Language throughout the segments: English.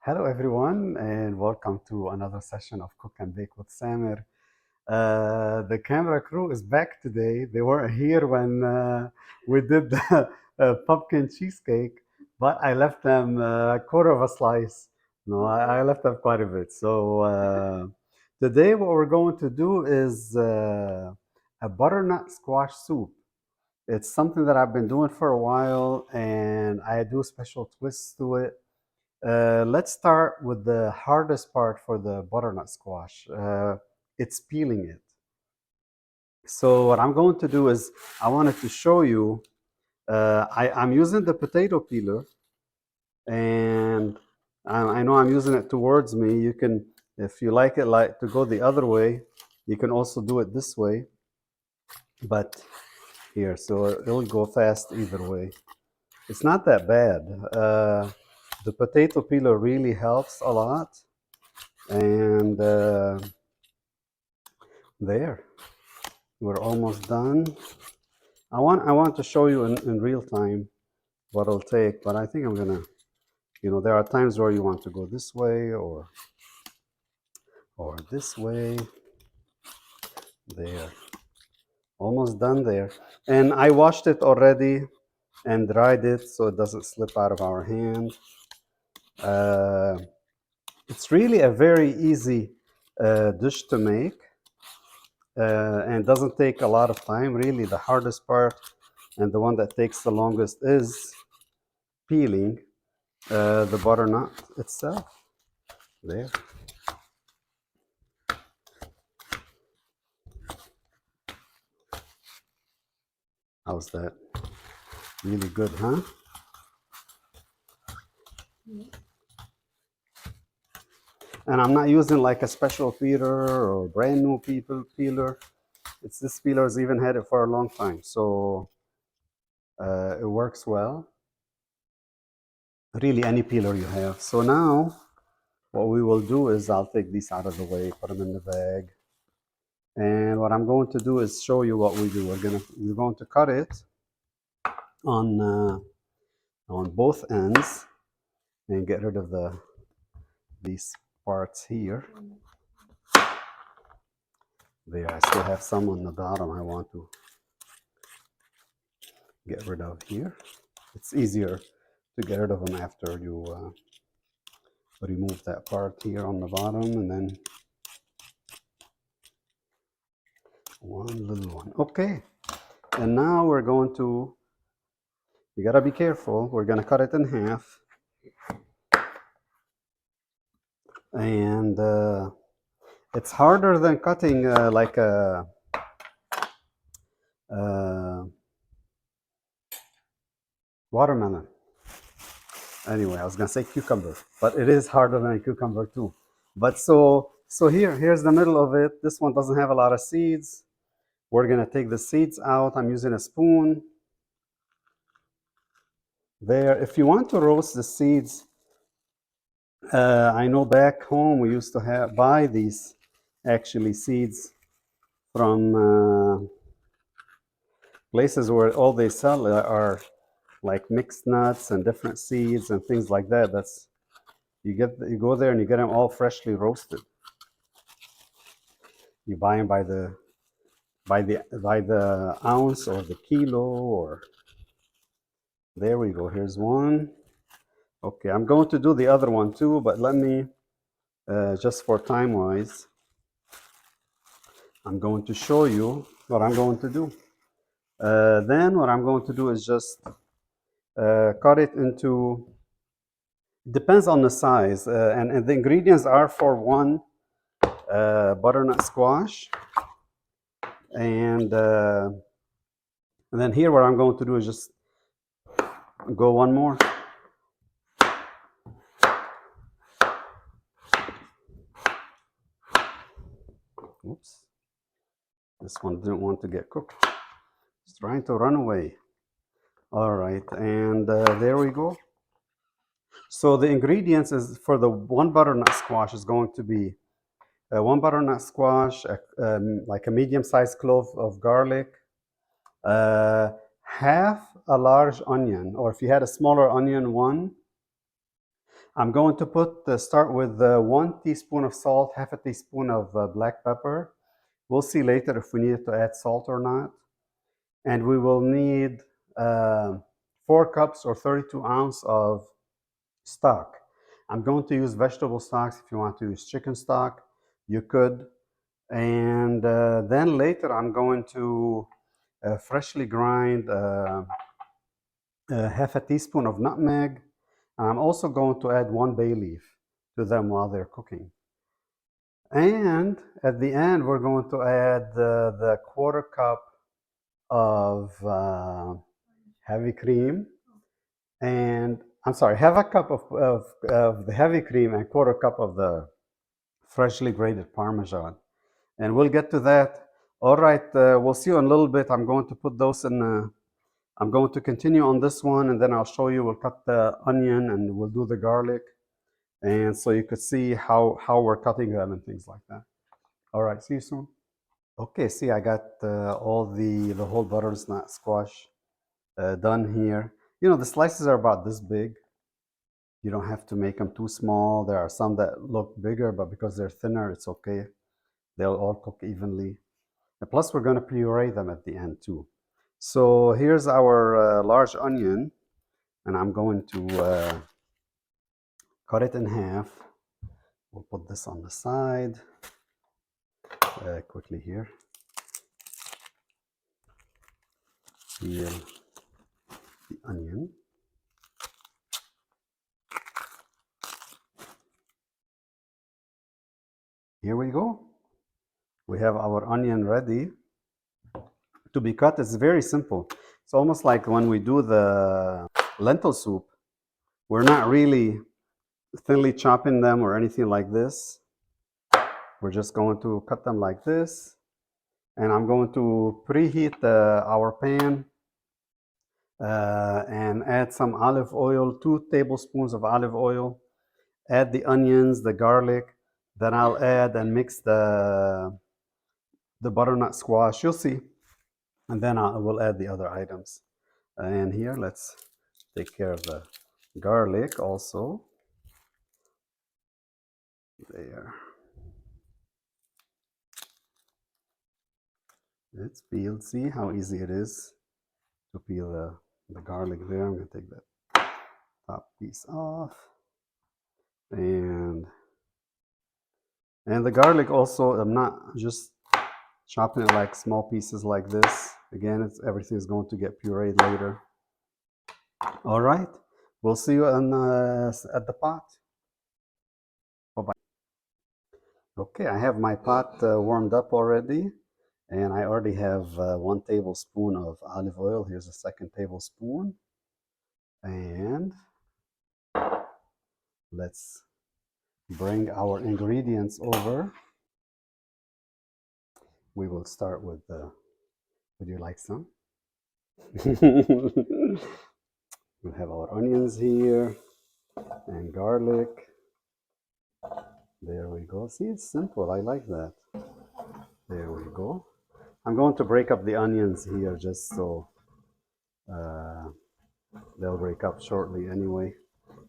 Hello, everyone, and welcome to another session of Cook and Bake with Samir. The camera crew is back today. They weren't here when we did the pumpkin cheesecake, but I left them a quarter of a slice. No, I left them quite a bit. So today, what we're going to do is a butternut squash soup. It's something that I've been doing for a while, and I do special twists to it. Let's start with the hardest part for the butternut squash. It's peeling it. So what I'm going to do is I wanted to show you. I'm using the potato peeler, and I know I'm using it towards me. You can, if you like it like to go the other way, you can also do it this way. But here, so it'll go fast either way. It's not that bad. The potato peeler really helps a lot. And there, we're almost done. I want to show you in real time what it'll take, but I think I'm gonna, there are times where you want to go this way or this way. There, almost done there. And I washed it already and dried it so it doesn't slip out of our hand. It's really a very easy dish to make. And doesn't take a lot of time. Really, the hardest part and the one that takes the longest is peeling the butternut itself. There. How's that? Really good, huh? And I'm not using like a special peeler or brand new peeler. This peeler's even had it for a long time, so it works well. Really, any peeler you have. So now, what we will do is I'll take these out of the way, put them in the bag, and what I'm going to do is show you what we do. We're going to cut it on both ends and get rid of these parts here. There, I still have some on the bottom I want to get rid of here. It's easier to get rid of them after you remove that part here on the bottom, and then one little one. Okay, and now we're going to, you gotta be careful, we're gonna cut it in half. And it's harder than cutting like a watermelon. Anyway, I was gonna say cucumber, but it is harder than a cucumber too. But so here's the middle of it. This one doesn't have a lot of seeds. We're gonna take the seeds out. I'm using a spoon. There, if you want to roast the seeds, I know back home we used to buy these actually seeds from places where all they sell are like mixed nuts and different seeds and things like that. You go there and you get them all freshly roasted. You buy them by the ounce or the kilo, or there we go. Here's one. Okay, I'm going to do the other one too, but let me just for time wise, I'm going to show you what I'm going to do. Then what I'm going to do is just cut it into, depends on the size, and the ingredients are for one butternut squash, and then here what I'm going to do is just go one more. Oops, this one didn't want to get cooked. It's trying to run away. All right, and there we go. So the ingredients is for the one butternut squash is going to be one butternut squash, like a medium-sized clove of garlic, half a large onion, or if you had a smaller onion, one, I'm going to start with 1 teaspoon of salt, half a teaspoon of black pepper. We'll see later if we need to add salt or not. And we will need uh, 4 cups or 32 ounces of stock. I'm going to use vegetable stocks. If you want to use chicken stock, you could. And then later I'm going to freshly grind half a teaspoon of nutmeg. And I'm also going to add 1 bay leaf to them while they're cooking. And at the end, we're going to add the 1/4 cup of heavy cream. And I'm sorry, half a cup of the heavy cream and 1/4 cup of the freshly grated parmesan. And we'll get to that. All right, we'll see you in a little bit. I'm going to put those in. I'm going to continue on this one, and then I'll show you. We'll cut the onion and we'll do the garlic, and so you could see how we're cutting them and things like that. All right, see you soon. Okay, see, I got all the whole butternut squash done here. You know, the slices are about this big. You don't have to make them too small. There are some that look bigger, but because they're thinner, it's okay. They'll all cook evenly. And plus, we're going to puree them at the end too. So here's our large onion, and I'm going to cut it in half. We'll put this on the side quickly here. Peel the onion. Here we go. We have our onion ready to be cut. It's very simple. It's almost like when we do the lentil soup. We're not really thinly chopping them or anything like this. We're just going to cut them like this. And I'm going to preheat our pan and add some olive oil, 2 tablespoons of olive oil. Add the onions, the garlic. Then I'll add and mix the butternut squash. You'll see. And then I will add the other items. And here, let's take care of the garlic also. There. It's peeled. See how easy it is to peel the garlic there. I'm going to take that top piece off. And the garlic also, I'm not just chopping it like small pieces like this. Again, everything is going to get pureed later. All right. We'll see you at the pot. Bye-bye. Okay, I have my pot warmed up already. And I already have 1 tablespoon of olive oil. Here's a 2nd tablespoon. And let's bring our ingredients over. We will start with would you like some? We'll have our onions here and garlic. There we go. See, it's simple. I like that. There we go. I'm going to break up the onions here just so they'll break up shortly anyway.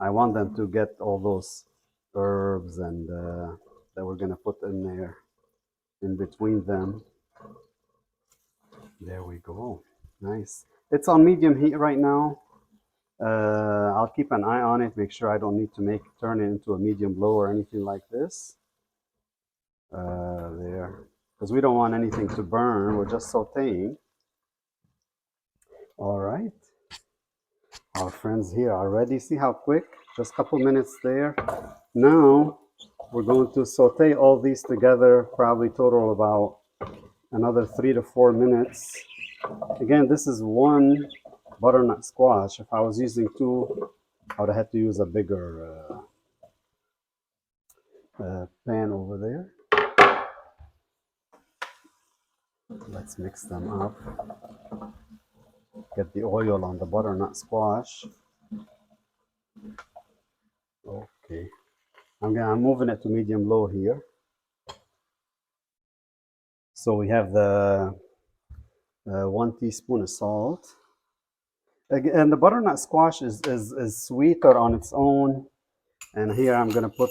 I want them to get all those herbs and that we're going to put in there in between them. There we go. Nice. It's on medium heat right now. I'll keep an eye on it, make sure I don't need to turn it into a medium low or anything like this. There. Because we don't want anything to burn. We're just sauteing. All right. Our friends here are ready. See how quick? Just a couple minutes there. Now we're going to saute all these together, probably total about another 3 to 4 minutes. Again, this is 1 butternut squash. If I was using 2, I would have had to use a bigger pan over there. Let's mix them up. Get the oil on the butternut squash. Okay. I'm moving it to medium low here. So we have the 1 teaspoon of salt. And the butternut squash is sweeter on its own And here I'm gonna put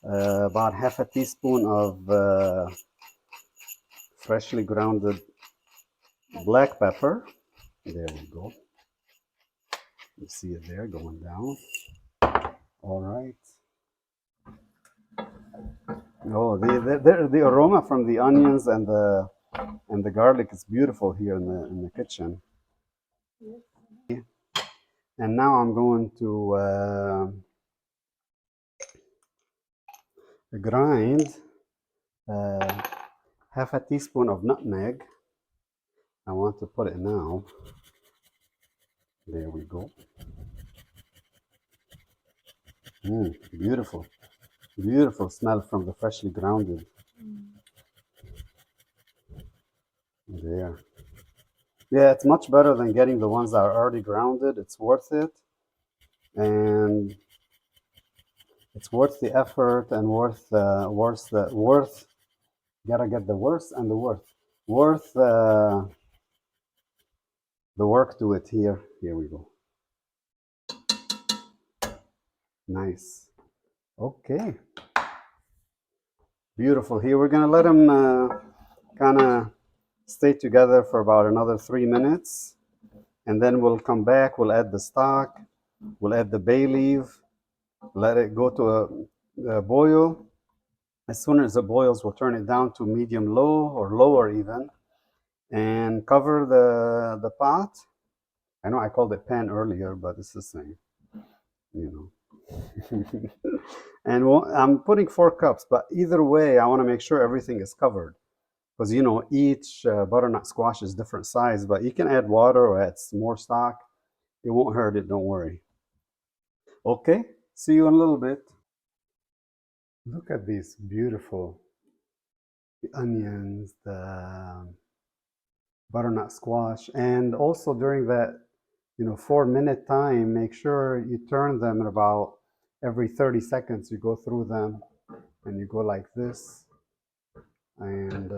about half a teaspoon of freshly grounded black pepper. There we go. You see it there going down. All right. Oh, the aroma from the onions and the garlic is beautiful here in the kitchen. And now I'm going to grind uh, half a teaspoon of nutmeg. I want to put it now. There we go. Beautiful, beautiful smell from the freshly grounded. There. Yeah, it's much better than getting the ones that are already grounded. It's worth it, and it's worth the effort and worth. Gotta get the worth and the worth the work to it here. Here we go. Nice. Okay. Beautiful. Here we're gonna let them kind of stay together for about another 3 minutes, and then we'll come back. We'll add the stock. We'll add the bay leaf. Let it go to a boil. As soon as it boils, we'll turn it down to medium low or lower even, and cover the pot. I know I called it pan earlier, but it's the same, you know. And I'm putting 4 cups, but either way, I want to make sure everything is covered because you know each butternut squash is different size, but you can add water or add more stock. It won't hurt it, don't worry. Okay, see you in a little bit. Look at these beautiful onions, the butternut squash, and also during that 4 minute time, make sure you turn them in about every 30 seconds. You go through them and you go like this, and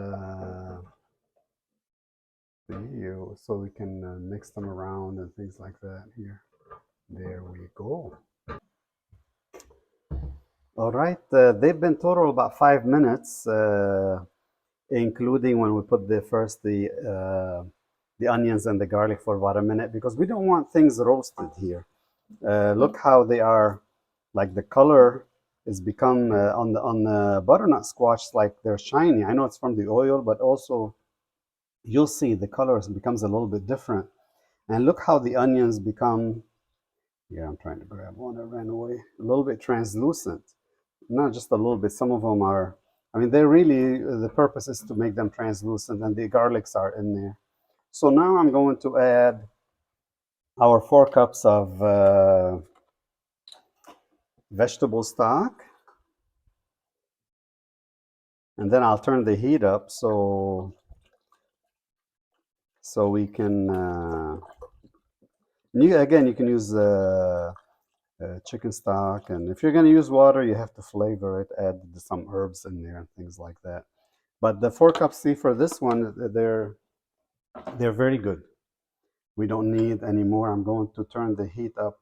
so we can mix them around and things like that here. There we go. All right, they've been total about 5 minutes, including when we put the onions and the garlic for about a minute because we don't want things roasted here. Look how they are, like the color is become on the butternut squash, like they're shiny. I know it's from the oil, but also you'll see the color becomes a little bit different. And look how the onions become. Yeah, I'm trying to grab one that ran away. A little bit translucent, not just a little bit. Some of them are. I mean, they're really the purpose is to make them translucent, and the garlics are in there. So now I'm going to add our 4 cups of vegetable stock. And then I'll turn the heat up so we can you can use chicken stock, and if you're going to use water you have to flavor it, add some herbs in there and things like that. But the 4 cups, see, for this one they're very good. We don't need any more. I'm going to turn the heat up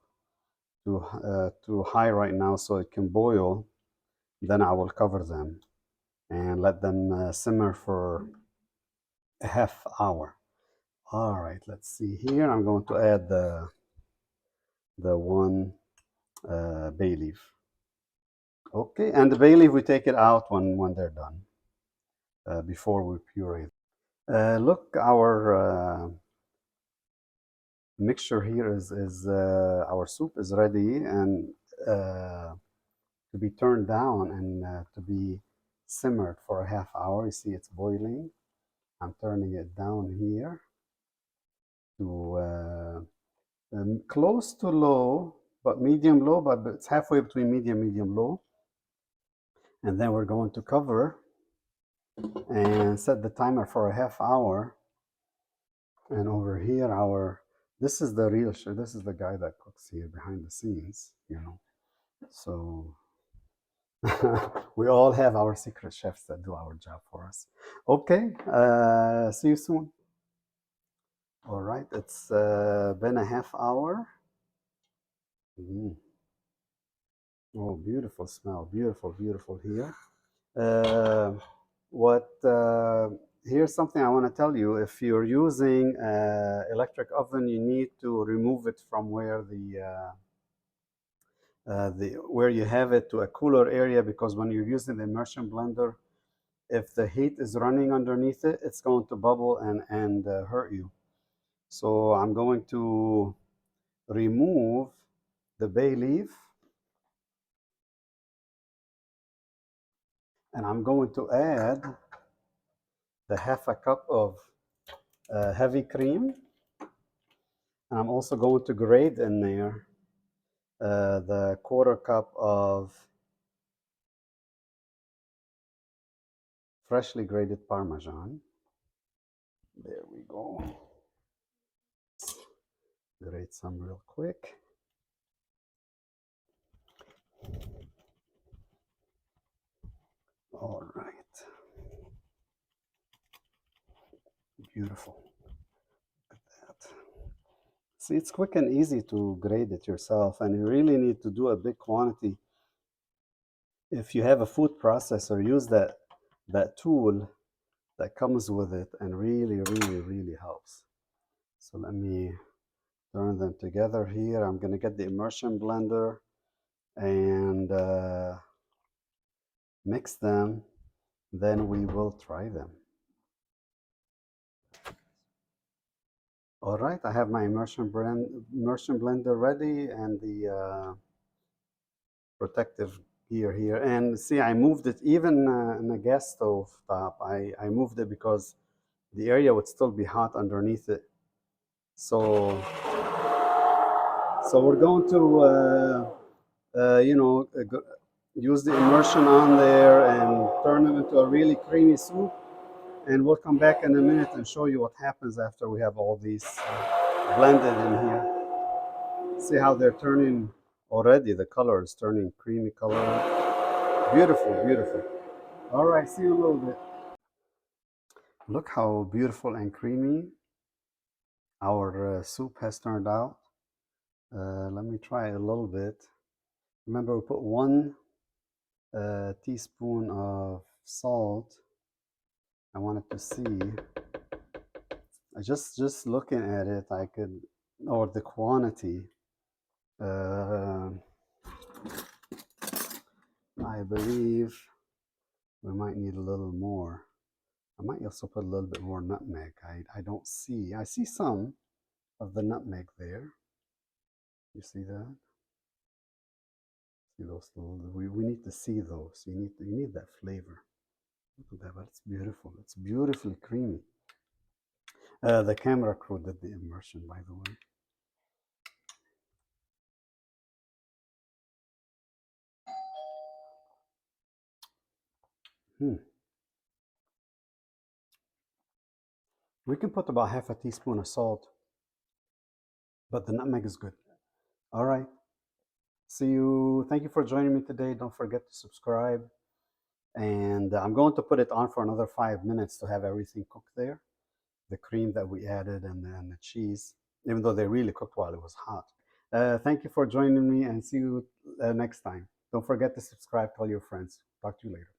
to high right now so it can boil. Then I will cover them and let them simmer for a half hour. All right, let's see here. I'm going to add the one bay leaf. Okay, and the bay leaf, we take it out when they're done, before we puree it. Look, our mixture here is our soup is ready and to be turned down and to be simmered for a half hour. You see it's boiling. I'm turning it down here to close to low, but medium low, but it's halfway between medium low. And then we're going to cover and set the timer for a half hour. And over here, this is the real chef. This is the guy that cooks here behind the scenes, So we all have our secret chefs that do our job for us. Okay, see you soon. All right, it's been a half hour. Oh, beautiful smell. Beautiful, beautiful here. Uh, what Here's something I want to tell you. If you're using electric oven, you need to remove it from where where you have it to a cooler area, because when you're using the immersion blender, if the heat is running underneath it, it's going to bubble and hurt you. So I'm going to remove the bay leaf, and I'm going to add the half a cup of heavy cream. And I'm also going to grate in there the quarter cup of freshly grated parmesan. There we go. Grate some real quick. All right. Beautiful. Look at that. See, it's quick and easy to grate it yourself, and you really need to do a big quantity. If you have a food processor, use that tool that comes with it, and really, really, really helps. So let me turn them together here. I'm gonna get the immersion blender and mix them, then we will try them. All right, I have my immersion blender ready, and the protective gear here. And see, I moved it even in a gas stove top. I moved it because the area would still be hot underneath it. So, so we're going to, use the immersion on there and turn it into a really creamy soup. And we'll come back in a minute and show you what happens after we have all these blended in here. See how they're turning already. The color is turning creamy color. Beautiful, beautiful. All right, see you in a little bit. Look how beautiful and creamy our soup has turned out. Let me try a little bit. Remember, we put 1 teaspoon of salt. I wanted to see. Just looking at it, I could, or the quantity. Uh, I believe we might need a little more. I might also put a little bit more nutmeg. I don't see. I see some of the nutmeg there. You see that? See those little, we need to see those. You need that flavor. Look at that, but it's beautiful. It's beautifully creamy. The camera crew did the immersion, by the way. Hmm. We can put about half a teaspoon of salt, but the nutmeg is good. All right. See you. Thank you for joining me today. Don't forget to subscribe. And I'm going to put it on for another 5 minutes to have everything cooked there. The cream that we added and then the cheese, even though they really cooked while it was hot. Thank you for joining me, and see you next time. Don't forget to subscribe, tell your friends. Talk to you later.